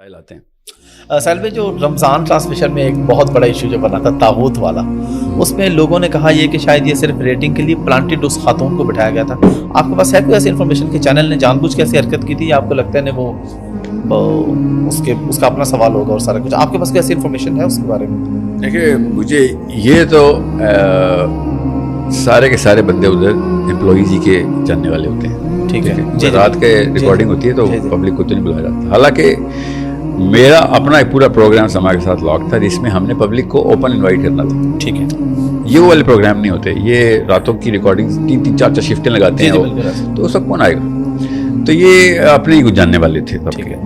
مسائل آتے ہیں. سہیل بھائی، جو رمضان ٹرانسمیشن میں ایک بہت بڑا ایشو جو بنا تھا طاغوت والا، اس میں لوگوں نے کہا یہ کہ شاید یہ صرف ریٹنگ کے لیے پلانٹڈ اس خاتون کو بٹھایا گیا تھا. آپ کے پاس ہے کوئی ایسی انفارمیشن کہ چینل نے جان بوجھ کے ایسی حرکت کی تھی، یا آپ کو لگتا ہے وہ اس کا اپنا سوال ہوگا اور سارا کچھ؟ آپ کے پاس کوئی ایسی انفارمیشن ہے اس کے بارے میں؟ دیکھیے، مجھے یہ تو سارے کے سارے بندے ادھر امپلائیز ہی کے جاننے والے ہوتے ہیں. ٹھیک ہے، رات کے ریکارڈنگ ہوتی ہے تو پبلک کو تو نہیں بلایا جاتا. حالانکہ میرا اپنا ایک پورا پروگرام سما کے ساتھ لاک تھا جس میں ہم نے پبلک کو اوپن انوائٹ کرنا تھا. ٹھیک ہے، یہ والے پروگرام نہیں ہوتے، یہ راتوں کی ریکارڈنگ 3-3 4 شفٹیں لگاتے ہیں تو سب کون آئے گا. تو یہ اپنے ہی کچھ جاننے والے تھے. ٹھیک ہے.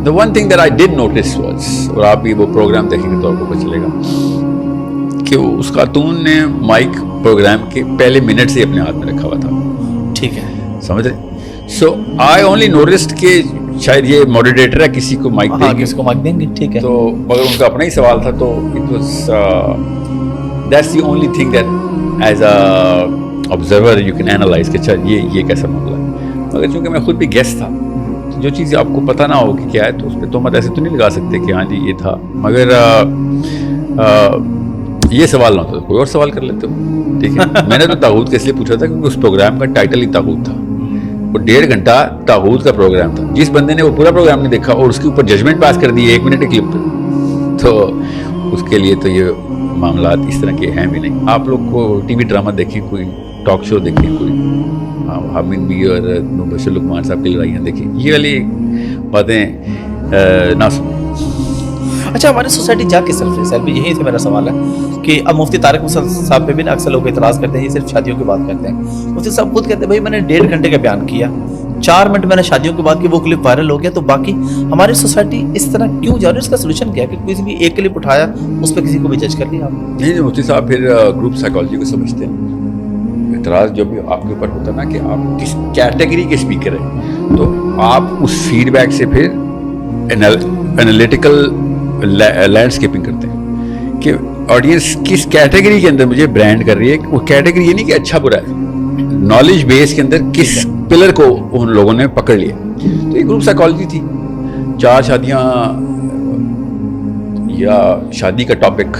The one thing that I did notice was، اور آپ بھی وہ پروگرام دیکھیں گے تو آپ کو پتہ چلے گا کہ اس خاتون نے مائک پروگرام کے پہلے منٹ سے اپنے ہاتھ میں رکھا ہوا تھا. ٹھیک ہے، سمجھ رہے؟ سو آئی اونلی نوٹسڈ کہ شاید یہ ماڈریٹر ہے، کسی کو مائک دیں گے، کسی کو مائک دیں گے. ٹھیک ہے. تو مگر ان کا اپنا ہی سوال تھا، تو it was that's the only thing that is a observer you can analyze کہ اچھا یہ کیسا معاملہ ہے. مگر چونکہ میں خود بھی گیسٹ تھا، جو چیز آپ کو پتہ نہ ہو کہ کیا ہے تو اس پہ تہمت ایسے تو نہیں لگا سکتے کہ ہاں جی یہ تھا. مگر یہ سوال نہ ہوتا، کوئی اور سوال کر لیتے ہو. ٹھیک ہے. میں نے تو طاغوت کے اس لیے پوچھا تھا کیونکہ اس پروگرام کا ٹائٹل ہی طاغوت تھا. وہ 1.5 گھنٹہ طاغوت کا پروگرام تھا. جس بندے نے وہ پورا پروگرام نہیں دیکھا اور اس کے اوپر ججمنٹ پاس کر دی 1 منٹ کی کلپ پہ، تو اس کے لیے تو یہ معاملات اس طرح کے ہیں بھی نہیں. آپ لوگ کو ٹی وی ڈرامہ دیکھیں، کوئی ٹاک شو دیکھیں، کوئی حامد بھی اور بشیر لقمان صاحب کی لڑائیاں دیکھیں، یہ والی باتیں نہ سنیں. اچھا، ہماری سوسائٹی جا کس طرف ہے سہیل بھائی؟ یہی سے میرا سوال ہے کہ اب مفتی طارق حسین صاحب پہ بھی نا اکثر لوگ اعتراض کرتے ہیں یہ صرف شادیوں کی بات کرتے ہیں. مفتی صاحب خود کہتے ہیں بھائی میں نے 1.5 گھنٹے کا بیان کیا، 4 منٹ میں نے شادیوں کی بات کی، وہ کلپ وائرل ہو گیا، تو باقی ہماری سوسائٹی اس طرح کیوں جا رہی ہے؟ اس کا سولوشن کیا ہے کہ کسی بھی ایک کلپ اٹھایا اس پہ کسی کو بھی جج کر لیا آپ؟ نہیں، مفتی صاحب پھر گروپ سائیکالوجی کو سمجھتے ہیں. اعتراض جو بھی آپ کے اوپر ہوتا ہے نا کہ آپ کس کیٹیگری کے اسپیکر ہیں، تو آپ اس فیڈ بیک سے پھر انالیٹیکل لینڈسکیپنگ کرتے ہیں کہ آڈینس کس کیٹیگری کے اندر مجھے برانڈ کر رہی ہے. وہ کیٹیگری یہ نہیں کہ اچھا برا ہے، نالج بیس کے اندر کس پلر کو ان لوگوں نے پکڑ لیا. تو یہ گروپ سائیکالوجی تھی. 4 شادیاں یا شادی کا ٹاپک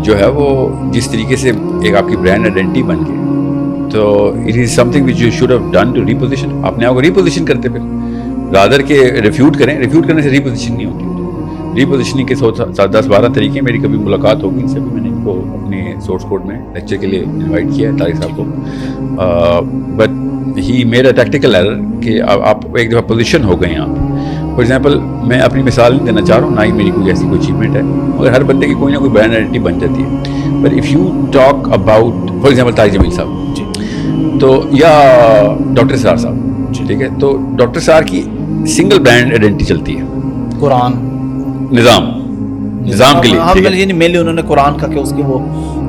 جو ہے وہ جس طریقے سے ایک آپ کی برانڈ آئیڈینٹی بن گئی، تو it is something which you should have done to reposition. اپنے آپ کو ریپوزیشن کرتے پھر رادر کے ریفیوٹ کریں. ریفیوٹ کرنے سے ریپوزیشن نہیں ہوتی. ریپوزیشننگ کے 10-12 طریقے. میری کبھی ملاقات ہوگی ان سے بھی، میں نے ان کو اپنے سورس کوڈ میں لیکچر کے لیے انوائٹ کیا ہے طارق صاحب کو. But he made a tactical error کہ آپ ایک دفعہ پوزیشن ہو گئے ہیں. آپ فار ایگزامپل، میں اپنی مثال نہیں دینا چاہ رہا ہوں، نہ ہی میری کوئی ایسی کوئی اچیومنٹ ہے، مگر ہر بندے کی کوئی نہ کوئی برانڈ آئیڈینٹی بن جاتی ہے. But if you talk about for example Tariq Jameel صاحب تو یا ڈاکٹر سار صاحب، ٹھیک ہے، تو ڈاکٹر سار کی سنگل برانڈ آئیڈینٹی چلتی ہے، قرآن نظام کے لیے. یعنی مینلی انہوں نے قرآن کا کہ اس کی وہ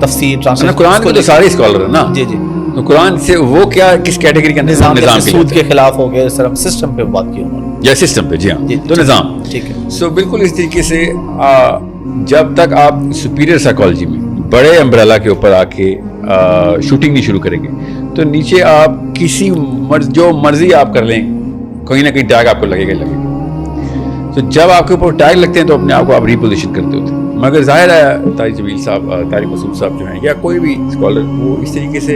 تفسیر ٹرانسلیشن، قرآن کے تو سارے اسکالر ہیں نا. جی جی. تو قرآن سے وہ کیا کس کیٹیگری کے اندر؟ نظام کے سود کے خلاف ہو گیا، صرف سسٹم پہ بات کی انہوں نے، یا سسٹم پہ. جی ہاں، تو نظام. ٹھیک ہے. سو بالکل اس طریقے سے جب تک آپ سپیریئر سائیکالوجی میں بڑے امبریلا کے اوپر آ کے شوٹنگ نہیں شروع کریں گے تو نیچے آپ کسی جو مرضی آپ کر لیں، کہیں نہ کہیں ٹیگ آپ کو لگے گا. تو جب آپ کے اوپر ٹیگ لگتے ہیں تو اپنے آپ کو آپ ریپوزیشن کرتے ہوتے ہیں. مگر ظاہر ہے طارق جمیل صاحب، طارق مسعود صاحب جو ہیں یا کوئی بھی اسکالر، وہ اس طریقے سے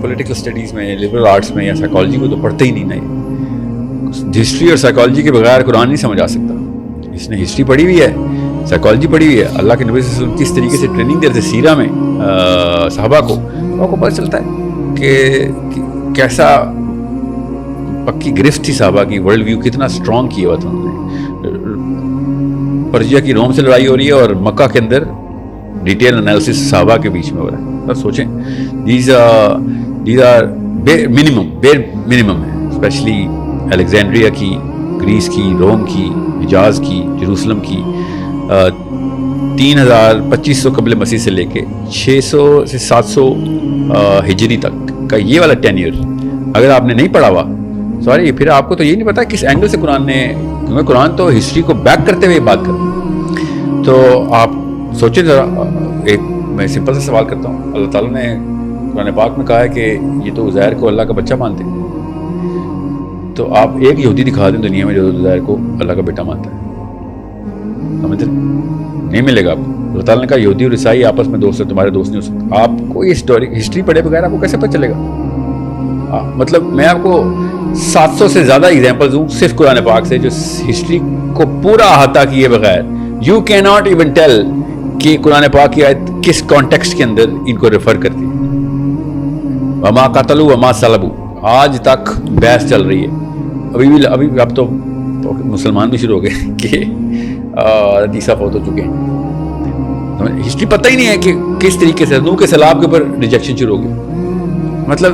پولیٹیکل اسٹڈیز میں، لبرل آرٹس میں یا سائیکالوجی کو تو پڑھتے ہی نہیں. ہسٹری اور سائیکالوجی کے بغیر قرآن نہیں سمجھ آ سکتا. اس نے ہسٹری پڑھی ہوئی ہے، سائیکالوجی پڑھی ہوئی ہے. اللہ کے نبی صلی اللہ علیہ وسلم کس طریقے سے ٹریننگ دیتے سیرہ میں صحابہ کو، آپ کو پتہ چلتا ہے کہ کیسا پکی گرفت تھی صحابہ کی، ورلڈ ویو کتنا اسٹرانگ کیا ہوا تھا انہوں نے. پرجیا کی روم سے لڑائی ہو رہی ہے اور مکہ کے اندر ڈیٹیل انالیسس صحابہ کے بیچ میں ہو رہا ہے. بس سوچیں، دیز آر بیر منیمم ہے. اسپیشلی الیگزینڈریا کی، گریس کی، روم کی، حجاز کی، جروسلم کی 3000-2500 قبل مسیح سے لے کے 600 سے 700 ہجری تک کا یہ والا ٹینیئر اگر آپ نے نہیں پڑھا ہوا، سوری، پھر آپ کو تو یہ نہیں پتا کس اینگل سے قرآن نے، کیونکہ قرآن تو ہسٹری کو بیک کرتے ہوئے بات کرتا ہے. تو آپ سوچیں ذرا. ایک میں سمپل سا سوال کرتا ہوں. اللہ تعالیٰ نے قرآن پاک میں کہا ہے کہ یہ تو عزیر کو اللہ کا بچہ مانتے ہیں. تو آپ ایک یہودی دکھا دیں دنیا میں جو عزیر کو اللہ کا بیٹا مانتا ہے, سمجھتے نہیں ملے گا آپ کو. اللہ تعالیٰ نے کہا یہودی اور عیسائی آپس میں دوست ہیں, تمہارے دوست نہیں ہو سکتے. آپ کو یہ ہسٹری پڑھے بغیر آپ کو کیسے پتہ چلے گا؟ مطلب میں آپ کو 700 سے زیادہ ایگزامپلز دوں صرف قرآن پاک سے جو ہسٹری کو پورا احاطہ کیے بغیر you can not even tell کہ قرآن پاک کی آیت کس کانٹیکسٹ کے اندر ان کو ریفر کرتی ہے. وما قتلوا وما صلبوا آج تک بحث چل رہی ہے. ابھی اب تو مسلمان بھی شروع ہو گئے کہ عیسیٰ فوت ہو چکے ہیں. ہسٹری پتہ ہی نہیں ہے کہ کس طریقے سے نوح کے سیلاب کے اوپر ریجیکشن شروع ہو گئی. مطلب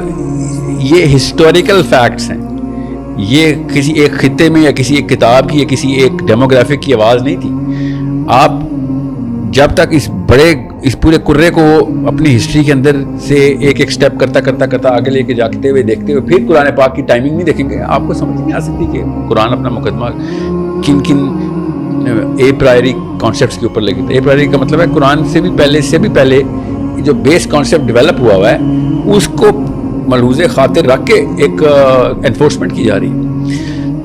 یہ ہسٹوریکل فیکٹس ہیں, یہ کسی ایک خطے میں یا کسی ایک کتاب کی یا کسی ایک ڈیموگرافک کی آواز نہیں تھی. آپ جب تک اس پورے کرے کو اپنی ہسٹری کے اندر سے ایک سٹیپ کرتا آگے لے کے جاتے ہوئے دیکھتے ہوئے پھر قرآن پاک کی ٹائمنگ نہیں دیکھیں گے, آپ کو سمجھ نہیں آ سکتی کہ قرآن اپنا مقدمہ کن اے پرائری کانسیپٹس کے اوپر لے کے. اے پرائری کا مطلب ہے قرآن سے بھی پہلے جو بیس کانسیپٹ ڈیولپ ہوا ہے اس کو ملحوظ خاطر رکھ کے ایک انفورسمنٹ کی جا رہی ہے.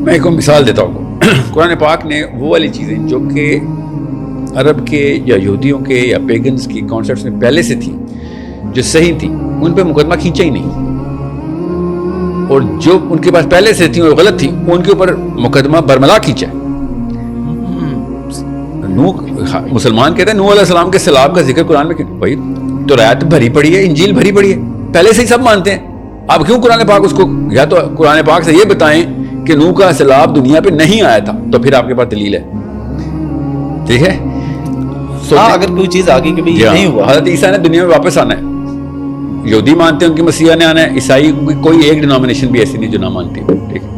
میں ایک مثال دیتا ہوں. قرآن پاک نے وہ والی چیزیں جو کہ عرب کے یا یہودیوں کے یا پیگنز کی کانسیپٹس میں پہلے سے تھیں جو صحیح تھیں ان پہ مقدمہ کھینچا ہی نہیں, اور جو ان کے پاس پہلے سے تھیں اور غلط تھیں ان کے اوپر مقدمہ برملا کھینچا ہے. مسلمان کہتے ہیں نوح علیہ السلام کے سیلاب کا ذکر قرآن میں کیوں؟ بھائی تورات بھری پڑی ہے, انجیل بھری پڑی ہے, پہلے سے ہی سب مانتے ہیں. آپ کیوں قرآن پاک اس کو, یا تو قرآن پاک سے یہ بتائیں کہ نوح کا سیلاب دنیا پہ نہیں آیا تھا تو پھر آپ کے پاس دلیل ہے. ٹھیک ہے, اگر کوئی چیز آگے کہ نہیں ہوا. حضرت عیسیٰ نے دنیا میں واپس آنا ہے, یہودی مانتے ہیں ان کی مسیح نے آنا ہے, عیسائی کوئی ایک ڈینومینیشن بھی ایسی نہیں جو نہ مانتی. ٹھیک ہے,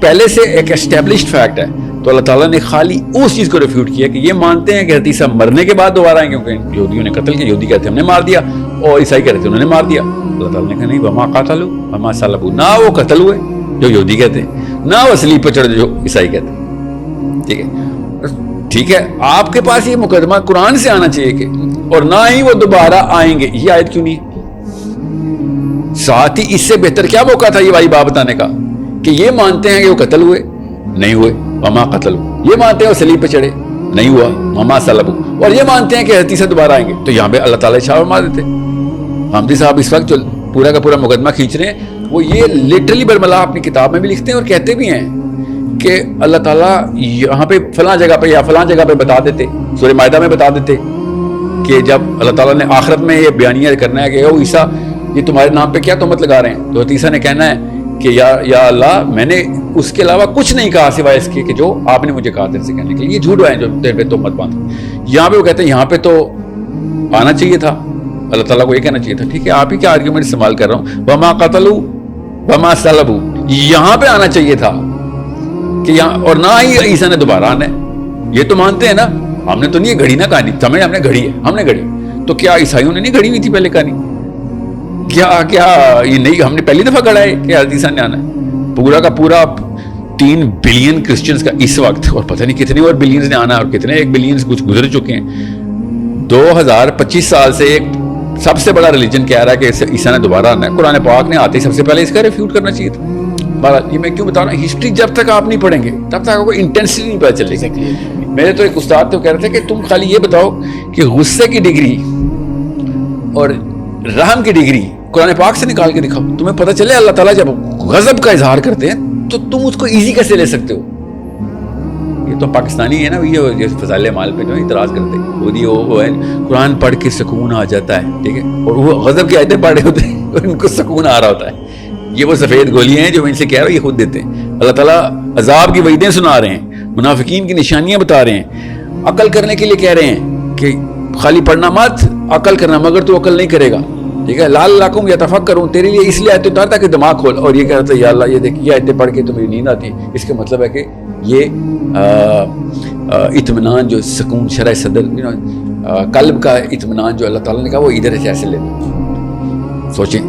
پہلے سے ایک اسٹیبلشڈ فیکٹ ہے. تو اللہ تعالیٰ نے خالی اس چیز کو ریفیوٹ کیا کہ یہ مانتے ہیں کہ حضرت عیسیٰ مرنے کے بعد دوبارہ آئیں گے, کیونکہ یہودیوں نے قتل کیا, یہودی کہتے ہیں ہم نے مار دیا اور عیسائی کہتے ہیں انہوں نے مار دیا. اللہ تعالیٰ نے کہا نہیں, وما قتلوا وما صلبوا, نہ وہ قتل ہوئے جو یہودی کہتے ہیں, نہ وہ صلیب پہ چڑھے جو عیسائی کہتے ہیں. ٹھیک ہے, ٹھیک ہے, آپ کے پاس یہ مقدمہ قرآن سے آنا چاہیے کہ اور نہ ہی وہ دوبارہ آئیں گے. یہ آیت کیوں نہیں ہے؟ ساتھ ہی اس سے بہتر کیا موقع تھا یہ والی بات بتانے کا کہ یہ مانتے ہیں کہ وہ قتل ہوئے, نہیں ہوئے, وما قتل, یہ مانتے ہیں وہ صلیب پہ چڑھے, نہیں ہوا, وما صلبوا, اور یہ مانتے ہیں کہ حدیث سے دوبارہ آئیں گے. تو یہاں پہ اللہ تعالیٰ چھاور مار دیتے. حامدی صاحب اس وقت جو پورا کا پورا مقدمہ کھینچ رہے ہیں وہ یہ لٹرلی برملا اپنی کتاب میں بھی لکھتے ہیں اور کہتے بھی ہیں کہ اللہ تعالیٰ یہاں پہ فلاں جگہ پہ یا فلاں جگہ پہ بتا دیتے, سورہ مائدہ میں بتا دیتے کہ جب اللہ تعالیٰ نے آخرت میں یہ بیانیہ کرنا ہے کہ او عیسیٰ یہ تمہارے نام پہ کیا تہمت لگا رہے ہیں, تو عیسیٰ نے کہنا ہے کہ یا اللہ میں نے اس کے علاوہ کچھ نہیں کہا سوائے اس کے کہ جو آپ نے مجھے کہا تیرے سے کہنے کے لیے, یہ جھوٹ ہے جو تیرے پہ تہمت باندھے. یہاں پہ وہ کہتے ہیں یہاں پہ تو آنا چاہیے تھا, اللہ تعالیٰ کو یہ کہنا چاہیے تھا. ٹھیک ہے, آپ ہی کیا آرگیومنٹ استعمال کر رہا ہوں, وما قتلوا وما صلبوا, یہاں پہ آنا چاہیے تھا کہ یہاں, اور نہ ہی عیسیٰ نے دوبارہ آنا ہے. یہ تو مانتے ہیں نا, ہم نے تو نہیں گھڑی نہ کہانی, سمجھ ہم نے گھڑی ہے, ہم نے گھڑی. تو کیا عیسائیوں نے نہیں گھڑی ہوئی تھی پہلے کہانی؟ کیا یہ نہیں, ہم نے پہلی دفعہ گھڑا ہے کہ حضرت عیسیٰ نے آنا ہے؟ پورا کا پورا 3 بلین کرسچنز کا اس وقت, اور پتہ نہیں کتنے اور بلینز نے آنا ہے اور کتنے 1 بلینز کچھ گزر چکے ہیں. 2025 سال سے ایک سب سے بڑا ریلیجن کہہ رہا ہے کہ عیسیٰ نے دوبارہ آنا ہے. قرآن پاک نے آتے ہی سب سے پہلے اس کا ریفیوٹ کرنا چاہیے تھا. بہرحال یہ میں کیوں بتا رہا ہوں, ہسٹری جب تک آپ نہیں پڑھیں گے تب تک آپ کو انٹینسٹی نہیں پتہ چلے گی. میرے تو ایک استاد تو کہہ رہے تھے کہ تم خالی یہ بتاؤ کہ غصے کی ڈگری اور رحم کی ڈگری قرآن پاک سے نکال کے دکھاؤ, تمہیں پتہ چلے اللہ تعالیٰ جب غضب کا اظہار کرتے ہیں تو تم اس کو ایزی کیسے لے سکتے ہو. یہ تو پاکستانی ہے نا, یہ فضائل اعمال پہ جو اعتراض کرتے ہیں وہ ہے قرآن پڑھ کے سکون آ جاتا ہے. ٹھیک ہے, اور وہ غضب کی آیتیں پڑھ رہے ہوتے ہیں اور ان کو سکون آ رہا ہوتا ہے. یہ وہ سفید گولیاں ہیں جو میں ان سے کہہ رہا ہوں, یہ خود دیتے ہیں. اللہ تعالیٰ عذاب کی وعیدیں سنا رہے ہیں, منافقین کی نشانیاں بتا رہے ہیں, عقل کرنے کے لیے کہہ رہے ہیں کہ خالی پڑھنا مت, عقل کرنا, مگر تو عقل نہیں کرے گا. ٹھیک ہے, لعل لکم یتفکرون, تیرے لیے اس لیے آیتیں اتارتا کہ دماغ کھول. اور یہ کہتا ہے یا اللہ یہ دیکھ یہ آیتیں پڑھ کے تو میری نیند آتی, اس کا مطلب ہے کہ یہ اطمینان جو سکون شرح صدر قلب کا اطمینان جو اللہ تعالیٰ نے کہا وہ ادھر سے ایسے لیتے. سوچیں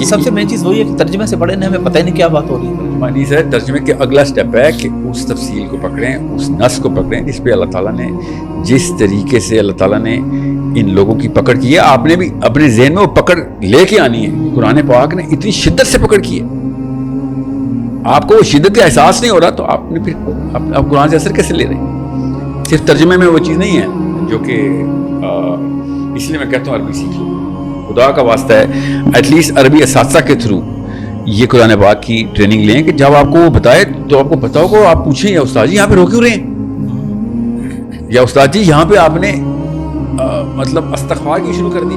سب سے مین چیز وہی ہے کہ ترجمے سے پڑھنے ہمیں پتہ ہی نہیں کیا بات ہو رہی ہے. مانی سر ترجمے کے اگلا سٹیپ ہے کہ اس تفصیل کو پکڑیں, اس نص کو پکڑیں جس پہ اللہ تعالیٰ نے, جس طریقے سے اللہ تعالیٰ نے ان لوگوں کی پکڑ کی ہے, آپ نے بھی اپنے ذہن میں وہ پکڑ لے کے آنی ہے. قرآن پاک نے اتنی شدت سے پکڑ کی ہے آپ کو وہ شدت کا احساس نہیں ہو رہا تو آپ نے پھر آپ قرآن سے اثر کیسے لے رہے ہیں؟ صرف ترجمے میں وہ چیز نہیں ہے جو کہ اس لیے میں کہتا ہوں عربی سیکھ لو، خدا کا واسطہ ہے ایٹ لیسٹ عربی اساتذہ کے تھرو یہ قرآن پاک کی ٹریننگ لیں کہ جب آپ کو وہ بتائے تو آپ کو پتا ہوگا، آپ پوچھیں یا استاد جی یہاں پہ رو کیوں رہے ہیں، یا استاد جی یہاں پہ آپ نے مطلب استغفار کی شروع کر دی،